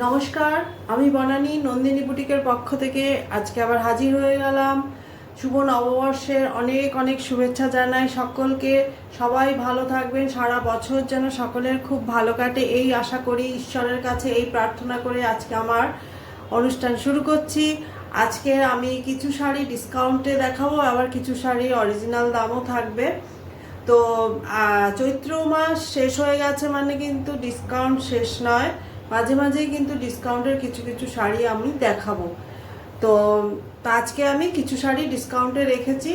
নমস্কার, আমি বনানী নন্দিনী বুটিকের পক্ষ থেকে আজকে আবার হাজির হয়ে গেলাম। শুভ নববর্ষের অনেক অনেক শুভেচ্ছা জানাই সকলকে। সবাই ভালো থাকবেন, সারা বছর যেন সকলের খুব ভালো কাটে এই আশা করি, ঈশ্বরের কাছে এই প্রার্থনা করে আজকে আমার অনুষ্ঠান শুরু করছি। আজকে আমি কিছু শাড়ি ডিসকাউন্টে দেখাবো, আবার কিছু শাড়ি অরিজিনাল দামও থাকবে। তো চৈত্র মাস শেষ হয়ে গেছে মানে কিন্তু ডিসকাউন্ট শেষ নয়, মাঝে মাঝেই কিন্তু ডিসকাউন্টের কিছু কিছু শাড়ি আমি দেখাবো। তো আজকে আমি কিছু শাড়ি ডিসকাউন্টে রেখেছি,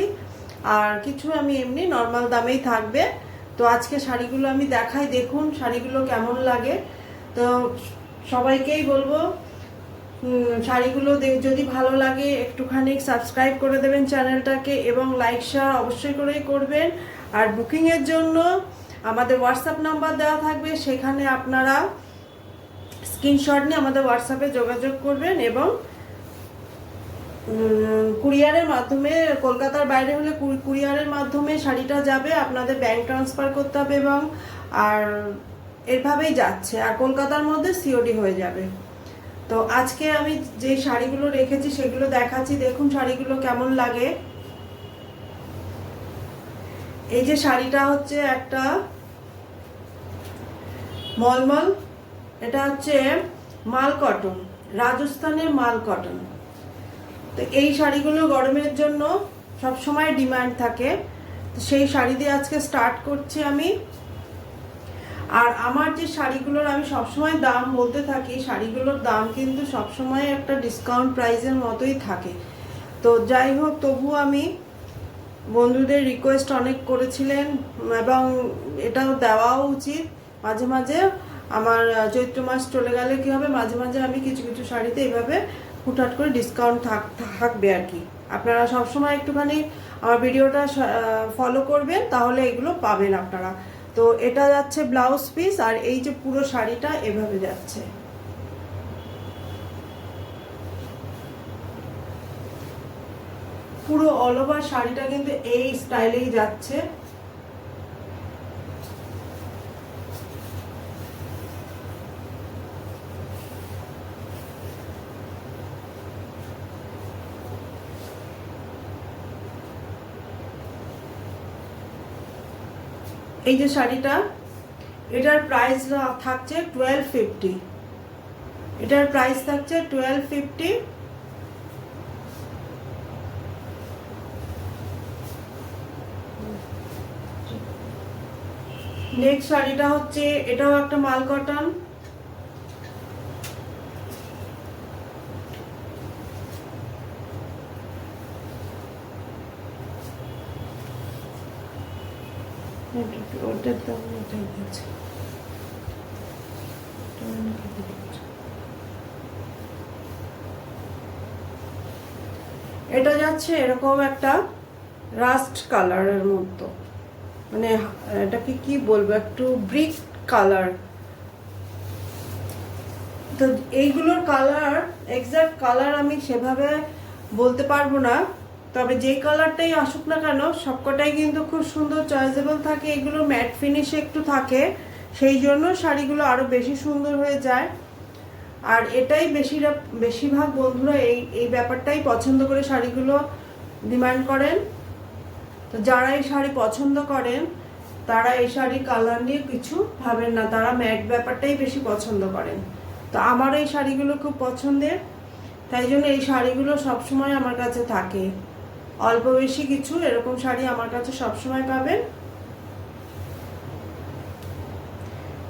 আর কিছু আমি এমনি নর্মাল দামেই থাকবে। তো আজকে শাড়িগুলো আমি দেখাই, দেখুন শাড়িগুলো কেমন লাগে। তো সবাইকেই বলবো শাড়িগুলো যদি ভালো লাগে একটুখানি সাবস্ক্রাইব করে দেবেন চ্যানেলটাকে, এবং লাইক শেয়ার অবশ্যই করেই করবেন। আর বুকিংয়ের জন্য আমাদের হোয়াটসঅ্যাপ নাম্বার দেওয়া থাকবে, সেখানে আপনারা স্ক্রিনশট নিয়ে আমাদের হোয়াটসঅ্যাপে যোগাযোগ করবেন, এবং কুরিয়ারের মাধ্যমে, কলকাতার বাইরে হলে কুরিয়ারের মাধ্যমে শাড়িটা যাবে, আপনাদের ব্যাংক ট্রান্সফার করতে হবে, এবং আর এভাবেই যাচ্ছে, আর কলকাতার মধ্যে সিওডি হয়ে যাবে। তো আজকে আমি যে শাড়িগুলো রেখেছি সেগুলো দেখাচ্ছি, দেখুন শাড়িগুলো কেমন লাগে। এই যে শাড়িটা হচ্ছে একটা মলমল, এটা হচ্ছে মাল কটন, রাজস্থানের মাল কটন। তো এই শাড়িগুলো গরমের জন্য সব সময় ডিমান্ড থাকে, তো সেই শাড়ি দিয়ে আজকে স্টার্ট করছি আমি। আর আমার যে শাড়িগুলোর আমি সবসময় দাম বলতে থাকি, শাড়িগুলোর দাম কিন্তু সবসময় একটা ডিসকাউন্ট প্রাইসের মতোই থাকে। তো যাই হোক, তবু আমি বন্ধুদের রিকোয়েস্ট অনেক করেছিলেন, এবং এটাও দেওয়াও উচিত। মাঝে মাঝে আমার চৈত্র মাস চলে গেলে কি হবে, মাঝে মাঝে আমি কিছু কিছু শাড়িতে এইভাবে হুটহাট করে ডিসকাউন্ট থাকবে আর কি। আপনারা সবসময় একটুখানি আমার ভিডিওটা ফলো করবেন, তাহলে এগুলো পাবেন আপনারা। তো এটা যাচ্ছে ব্লাউজ পিস, আর এই যে পুরো শাড়িটা এভাবে যাচ্ছে। পুরো অল ওভার শাড়িটা কিন্তু এই স্টাইলেই যাচ্ছে। এই যে শাড়িটা, এটার প্রাইস থাকছে 1250, এটার প্রাইস থাকছে 1250। নেক্সট শাড়িটা হচ্ছে, এটাও একটা মাল কটন, ওটার দাম এটাই আছে। এটা যাচ্ছে এরকম একটা রাস্ট কালারের মতো, মানে এটাকে কি বলবো, একটু ব্রিক কালার। তো এইগুলোর কালার, এক্সাক্ট কালার আমি সেভাবে বলতে পারবো না, তবে যে কালারটাই আসুক না কেন সবকটাই কিন্তু খুব সুন্দর চয়েসেবল থাকে। এগুলো ম্যাট ফিনিশে একটু থাকে, সেই জন্য শাড়িগুলো আরো বেশি সুন্দর হয়ে যায়। আর এটাই বেশিরভাগ বন্ধুরা এই এই ব্যাপারটাই পছন্দ করে শাড়িগুলো ডিমান্ড করেন। তো যারা এই শাড়ি পছন্দ করেন তারা এই শাড়ির কালার নিয়ে কিছু ভাবেন না, তারা ম্যাট ব্যাপারটাই বেশি পছন্দ করেন। তো আমার এই শাড়িগুলো খুব পছন্দের, তাই জন্য এই শাড়িগুলো সবসময় আমার কাছে থাকে। অল্প বেশি কিছু এরকম শাড়ি আমার কাছে সবসময় পাবেন।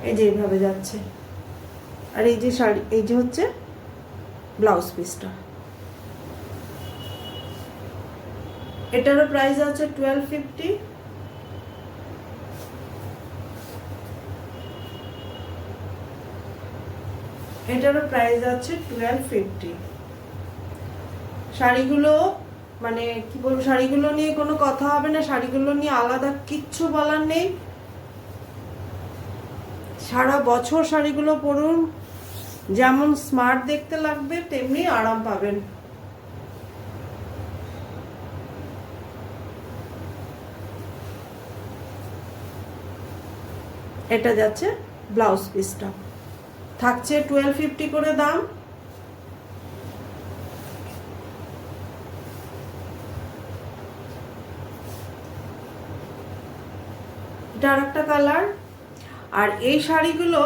এই যে এইভাবে যাচ্ছে, আর এই যে শাড়ি, এই যে হচ্ছে ব্লাউজ পিসটা, এটারও প্রাইস আছে 1250। এটারও প্রাইস আছে 1250। শাড়িগুলো মানে কি বলবো, শাড়িগুলো নিয়ে কোনো কথা হবে না, শাড়িগুলো নিয়ে আলাদা কিচ্ছু বলার নেই। সারা বছর শাড়িগুলো পরুন, যেমন স্মার্ট দেখতে লাগবে তেমনি আরাম পাবেন। এটা যাচ্ছে ব্লাউজ পিসটা। থাকছে 1250 করে দাম। এটা আরেকটা কালার। আর এই শাড়িগুলো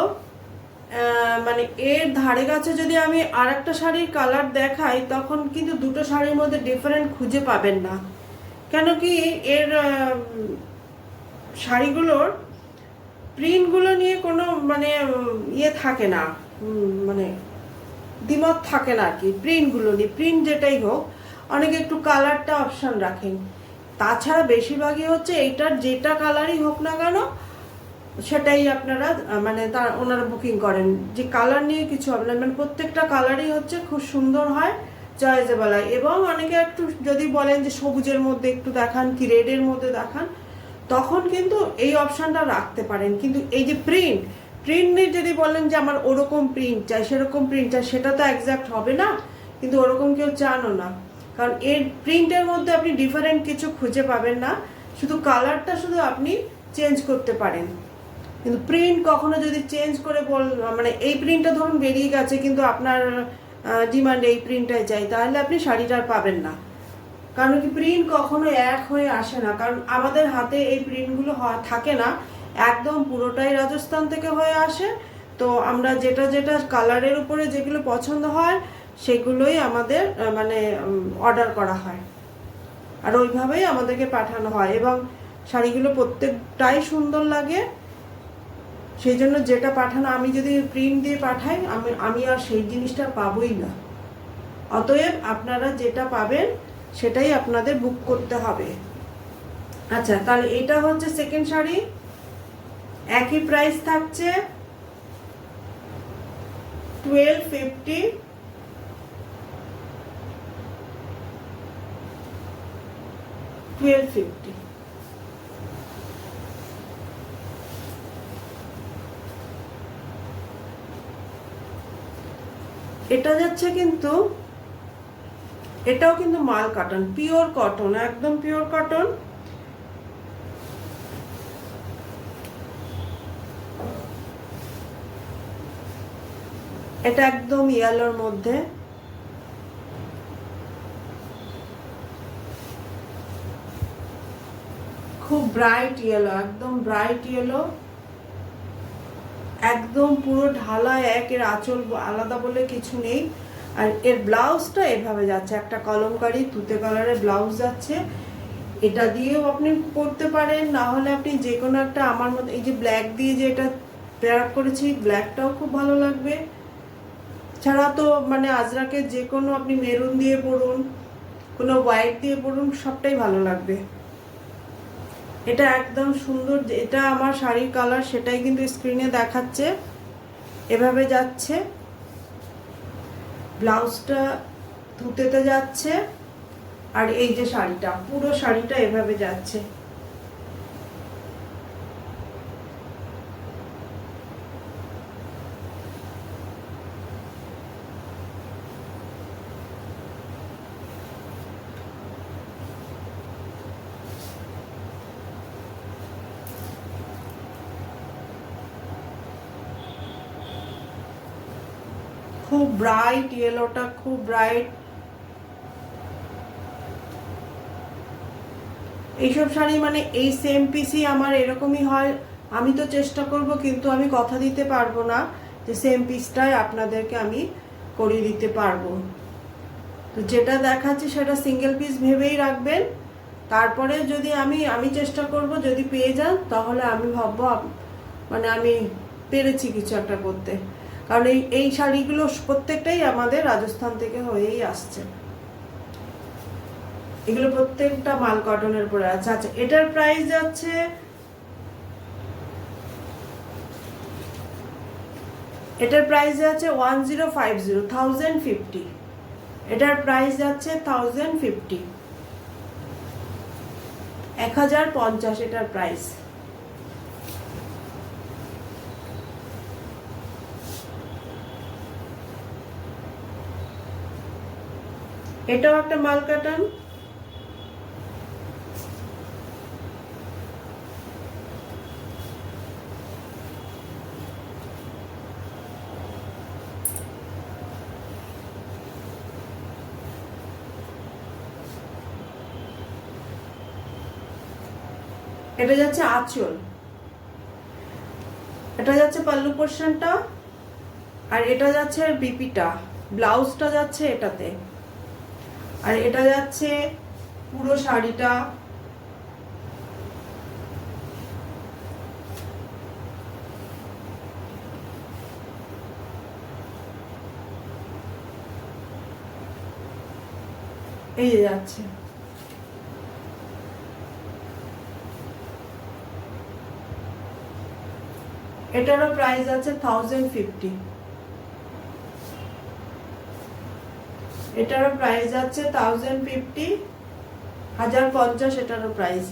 মানে এর ধারে কাছে যদি আমি আরেকটা শাড়ির কালার দেখাই তখন কিন্তু দুটো শাড়ির মধ্যে ডিফারেন্ট খুঁজে পাবেন না। কেন কি এর শাড়িগুলোর প্রিন্টগুলো নিয়ে কোনো মানে ইয়ে থাকে না, মানে দ্বিমত থাকে না আর কি। প্রিন্টগুলো নিয়ে, প্রিন্ট যেটাই হোক, অনেকে একটু কালারটা অপশান রাখেন। তাছাড়া বেশিরভাগই হচ্ছে এইটার যেটা কালারই হোক না কেন সেটাই আপনারা মানে তার ওনারা বুকিং করেন, যে কালার নিয়ে কিছু হবে না, মানে প্রত্যেকটা কালারই হচ্ছে খুব সুন্দর হয়, চয়েসেবল হয়। এবং অনেকে একটু যদি বলেন যে সবুজের মধ্যে একটু দেখান কি রেডের মধ্যে দেখান, তখন কিন্তু এই অপশানটা রাখতে পারেন। কিন্তু এই যে প্রিন্ট নিয়ে যদি বলেন যে আমার ওরকম প্রিন্ট চাই, সেরকম প্রিন্ট চাই, সেটা তো একজ্যাক্ট হবে না, কিন্তু ওরকম কেউ চানও না। কারণ এর প্রিন্টের মধ্যে আপনি ডিফারেন্ট কিছু খুঁজে পাবেন না, শুধু কালারটা শুধু আপনি চেঞ্জ করতে পারেন। কিন্তু প্রিন্ট কখনো যদি চেঞ্জ করে মানে এই প্রিন্টটা ধরুন বেরিয়ে গেছে কিন্তু আপনার ডিমান্ড এই প্রিন্টটাই চাই, তাহলে আপনি শাড়িটা আর পাবেন না। কারণ কি প্রিন্ট কখনো এক হয়ে আসে না, কারণ আমাদের হাতে এই প্রিন্টগুলো থাকে না, একদম পুরোটাই রাজস্থান থেকে হয়ে আসে। তো আমরা যেটা যেটা কালারের উপরে যেগুলো পছন্দ হয় সেগুলোই আমাদের মানে অর্ডার করা হয়, আর ওইভাবেই আমাদেরকে পাঠানো হয়। এবং শাড়িগুলো প্রত্যেকটাই সুন্দর লাগে, সেই জন্য যেটা পাঠানো, আমি যদি প্রিন্ট দিয়ে পাঠাই আমি আর সেই জিনিসটা পাবোই না। অতএব আপনারা যেটা পাবেন সেটাই আপনাদের বুক করতে হবে। আচ্ছা, তাহলে এটা হচ্ছে সেকেন্ড শাড়ি। একই প্রাইস থাকছে 1250। এটা যাচ্ছে কিন্তু, এটাও কিন্তু মাল কটন, পিওর কটন, একদম পিওর কটন। এটা একদম ইয়েলোর মধ্যে, খুব ব্রাইট ইয়েলো, একদম ব্রাইট ইয়েলো, একদম পুরো ঢালা এক। এর আঁচল আলাদা বলে কিছু নেই। আর এর ব্লাউজটা এভাবে যাচ্ছে, একটা কলমকারি তুতে কালারের ব্লাউজ যাচ্ছে। এটা দিয়েও আপনি পরতে পারেন, না হলে আপনি যে কোনো একটা, আমার মতো এই যে ব্ল্যাক দিয়ে যে এটা পেয়ার আপ করেছি, ব্ল্যাকটাও খুব ভালো লাগবে। ছাড়া তো মানে আজরাকের যে কোনো আপনি মেরুন দিয়ে পরুন, কোনো হোয়াইট দিয়ে পরুন, সবটাই ভালো লাগবে। এটা একদম সুন্দর, এটা আমার শাড়ির কালার, সেটাই কিন্তু স্ক্রিনে দেখাচ্ছে। এভাবে যাচ্ছে, ব্লাউজটা ধুতেতে যাচ্ছে, আর এই যে শাড়িটা, পুরো শাড়িটা এভাবে যাচ্ছে। খুব ব্রাইট ইয়েলোটা, খুব ব্রাইট। এইসব শাড়ি মানে এই সেম পিসই আমার এরকমই হয়। আমি তো চেষ্টা করব, কিন্তু আমি কথা দিতে পারবো না যে সেম পিসটাই আপনাদেরকে আমি করিয়ে দিতে পারবো। তো যেটা দেখাচ্ছি সেটা সিঙ্গেল পিস ভেবেই রাখবেন। তারপরে যদি আমি চেষ্টা করব, যদি পেয়ে যান তাহলে আমি ভাববো মানে আমি পেরেছি কিছু একটা করতে। কারণ এই শাড়িগুলো প্রত্যেকটাই আমাদের রাজস্থান থেকে হয়েই আসছে, এগুলো প্রত্যেকটা মাল কটনের উপরে আছে। আচ্ছা, এটার প্রাইস যাচ্ছে এটার প্রাইস যাচ্ছে 1050, 1050। এটার প্রাইস যাচ্ছে 1050, 1050 এটার প্রাইস। এটাও একটা মাল কটন। এটা যাচ্ছে আঁচল, এটা যাচ্ছে পাল্লু পোর্শনটা, আর এটা যাচ্ছে বিপিটা, ব্লাউজটা যাচ্ছে এটাতে, আর এটা যাচ্ছে পুরো শাড়িটা। এই যে যাচ্ছে, এটারও প্রাইস আছে 1050, এটারও প্রাইস আছে 1050, 1050 এটারও প্রাইস।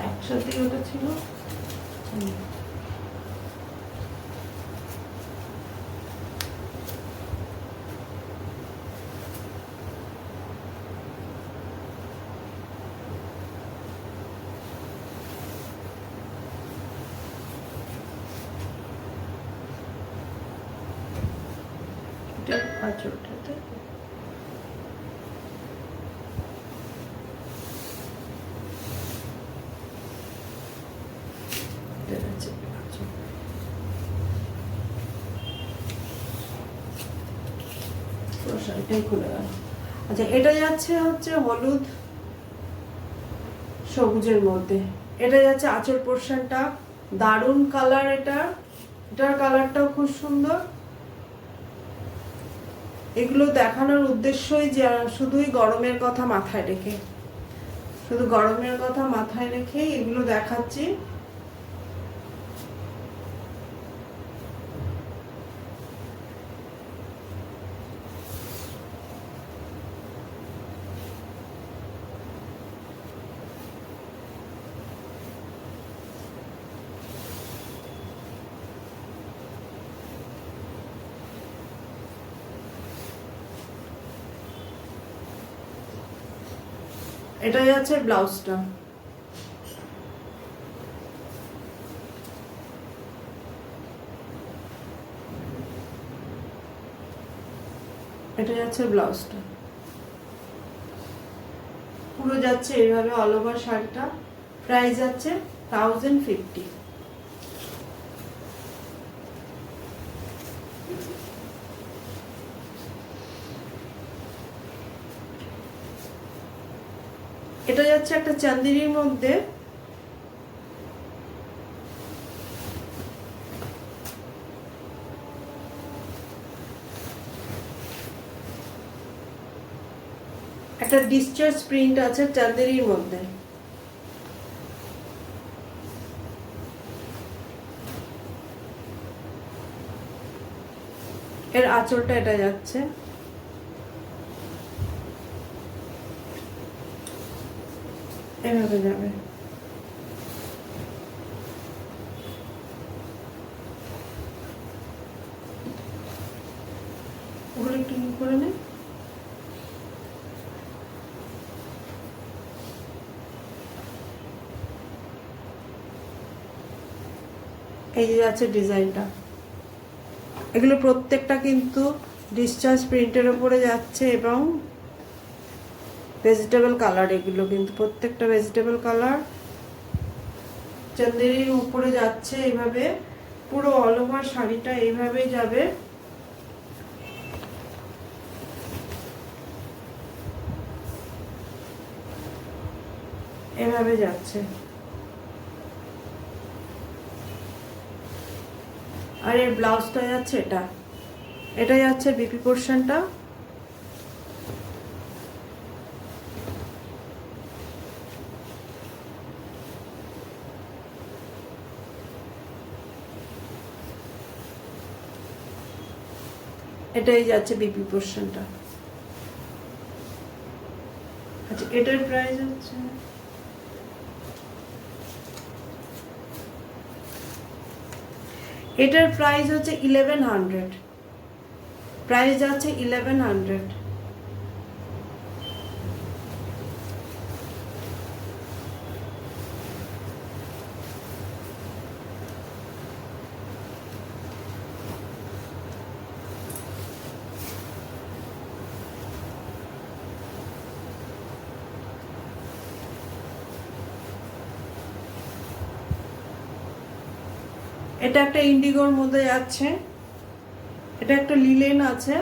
একসাথে ওটা ছিল। আঁচলটাতে শাড়িটাই খুলে গেল। আচ্ছা, এটা যাচ্ছে হচ্ছে হলুদ সবুজের মধ্যে, এটা যাচ্ছে আঁচল পোর্শনটা, দারুণ কালার। এটার কালারটাও খুব সুন্দর। এগুলো দেখানোর উদ্দেশ্যই যে শুধুই গরমের কথা মাথায় রেখে, শুধু গরমের কথা মাথায় রেখে এগুলো দেখাচ্ছি। এটা যাচ্ছে ব্লাউজটা, এটা যাচ্ছে ব্লাউজটা, পুরো যাচ্ছে এইভাবে অল ওভার শাড়িটা। প্রাইস যাচ্ছে 1050। এটা যাচ্ছে একটা চান্দেরির মধ্যে, একটা ডিসচার্জ প্রিন্ট আছে চান্দেরির মধ্যে। এর আঁচলটা এটা যাচ্ছে, এভাবে যাবে। ওগুলো একটু করে নে। এই যে আছে ডিজাইনটা, এগুলো প্রত্যেকটা কিন্তু ডিসচার্জ প্রিন্টের উপরে যাচ্ছে এবং ভেজিটেবল কালার। এগুলো কিন্তু প্রত্যেকটা ভেজিটেবল কালার চান্দেরির উপরে যাচ্ছে এইভাবে। পুরো অল ওভার শাড়িটা এইভাবেই যাবে। এভাবে যাচ্ছে। আর এর ব্লাউজটা যাচ্ছে এটা যাচ্ছে বিপি পোর্শনটা। এটাই যাচ্ছে বিপি পোর্শনটা। আচ্ছা, এটার প্রাইস হচ্ছে এটার প্রাইস হচ্ছে 1100। প্রাইস যাচ্ছে 1100। এটা একটা ইন্ডিগোর মধ্যে যাচ্ছে, এটা একটা লিলেন আছে,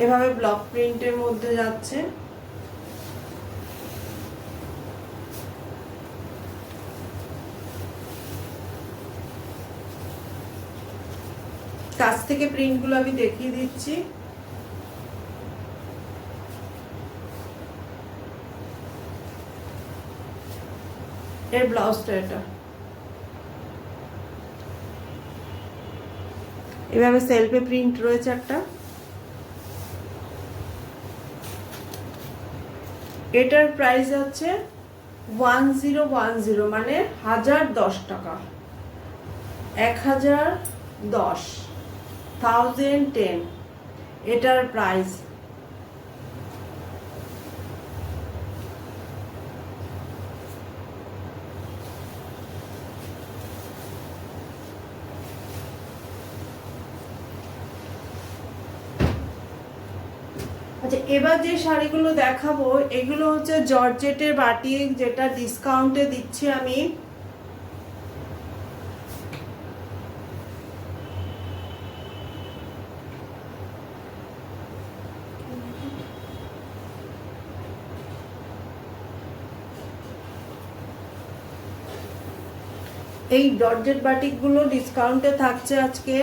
এভাবে ব্লক প্রিন্টের মধ্যে যাচ্ছে। কাছ থেকে প্রিন্টগুলো আমি দেখিয়ে দিচ্ছি। এর ব্লাউজটা এটা এভাবে সেলফে প্রিন্ট রয়েছে একটা। এটার প্রাইস হচ্ছে 1010, মানে 1010 টাকা, 1010, 1010 এটার প্রাইস। আচ্ছা, এবার যে শাড়িগুলো দেখাবো এগুলো হচ্ছে জর্জেটের বাটিক, যেটা ডিসকাউন্টে দিচ্ছি আমি। এই জর্জেট বাটিকগুলো ডিসকাউন্টে থাকছে আজকে।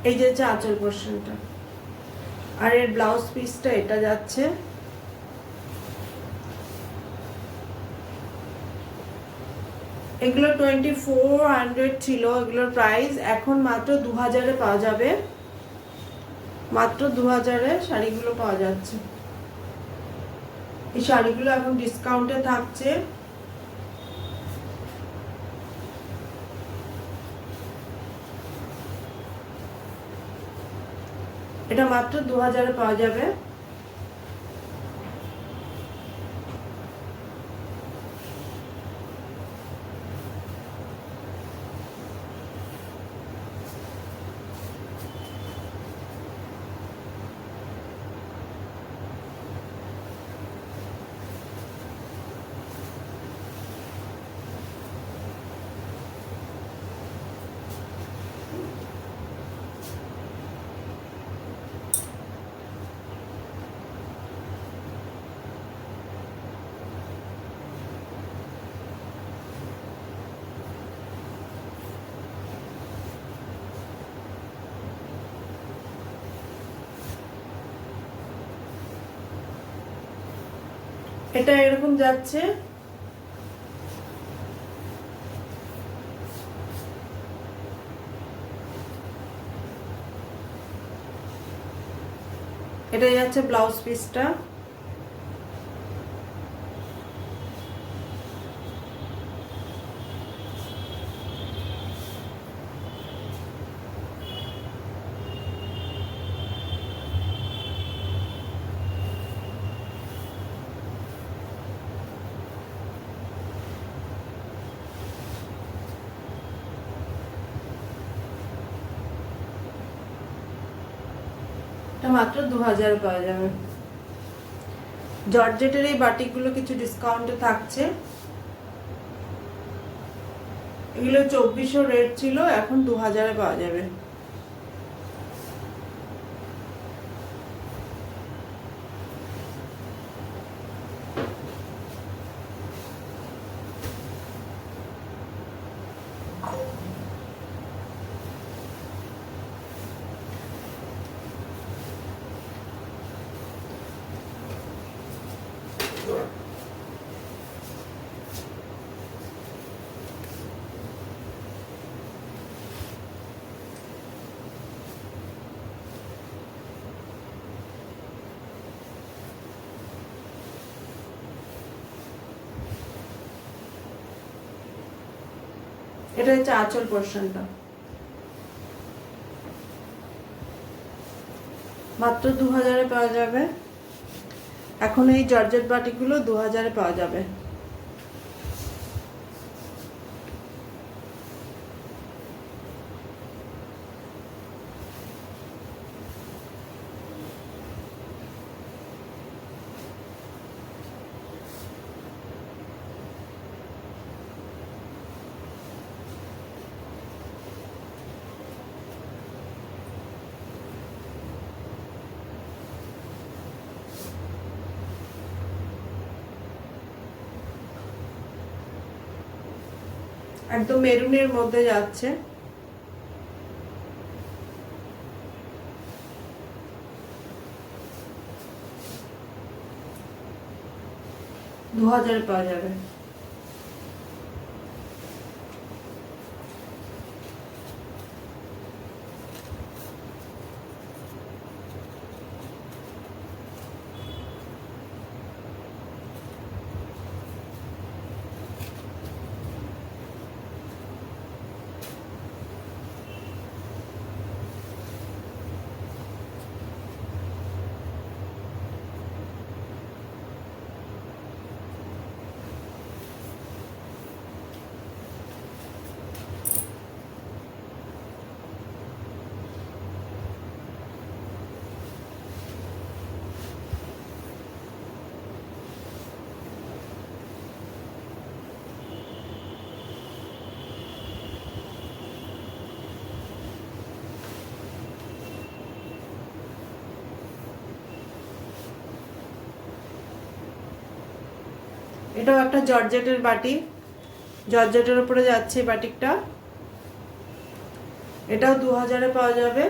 এই যে আঁচল পোর্শনটা, আর এর ব্লাউজ পিসটা এটা যাচ্ছে। এগুলো 2400 ছিল এগুলোর প্রাইস, এখন মাত্র 2000-এ পাওয়া যাবে, মাত্র 2000-এ শাড়িগুলো পাওয়া যাচ্ছে। এই শাড়িগুলো এখন ডিসকাউন্টে থাকছে। এটা মাত্র 2000-এ পাওয়া যাবে। এটা এরকম যাচ্ছে। এটা যাচ্ছে ব্লাউজ পিসটা। মাত্র 2000 পাওয়া যাবে। জর্জেটের এই বাটিকগুলো কিছু ডিসকাউন্টে থাকছে। এগুলো 2400 রেট ছিল, এখন 2000-এ পাওয়া যাবে। এটা হচ্ছে আঁচল পোর্শনটা, মাত্র 2000-এ পাওয়া যাবে। এখন এই জর্জেট বাটিকগুলো 2000-এ পাওয়া যাবে। একদম মেরুনের মধ্যে যাচ্ছে। দু 2000 পাওয়া যাবে। এটাও একটা জর্জেটের বাটি, জর্জেটের উপরে যাচ্ছে বাটিকটা। এটাও 2000-এ পাওয়া যাবে।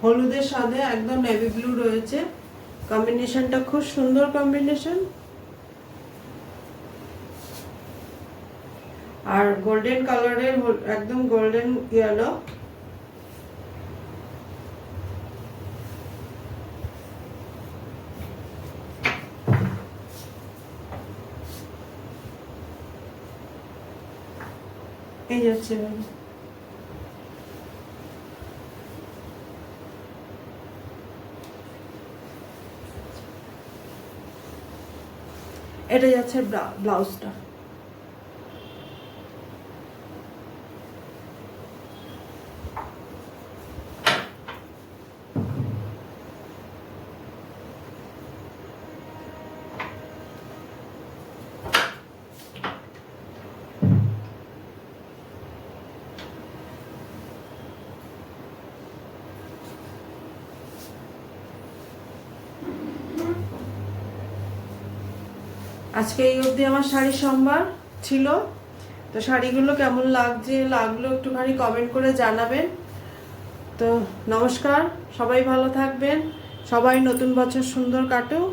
হলুদের সাথে একদম নেভি ব্লু রয়েছে, কম্বিনেশনটা খুব সুন্দর কম্বিনেশন। আর গোল্ডেন কালারের, একদম গোল্ডেন ইয়েলো। এই যাচ্ছে এটা যাচ্ছে ব্লাউজটা। আজকে এই অবধি আমার শাড়ি সম্ভার ছিল। তো শাড়িগুলো কেমন লাগলো একটুখানি কমেন্ট করে জানাবেন। তো নমস্কার, সবাই ভালো থাকবেন, সবাই নতুন বছর সুন্দর কাটুক।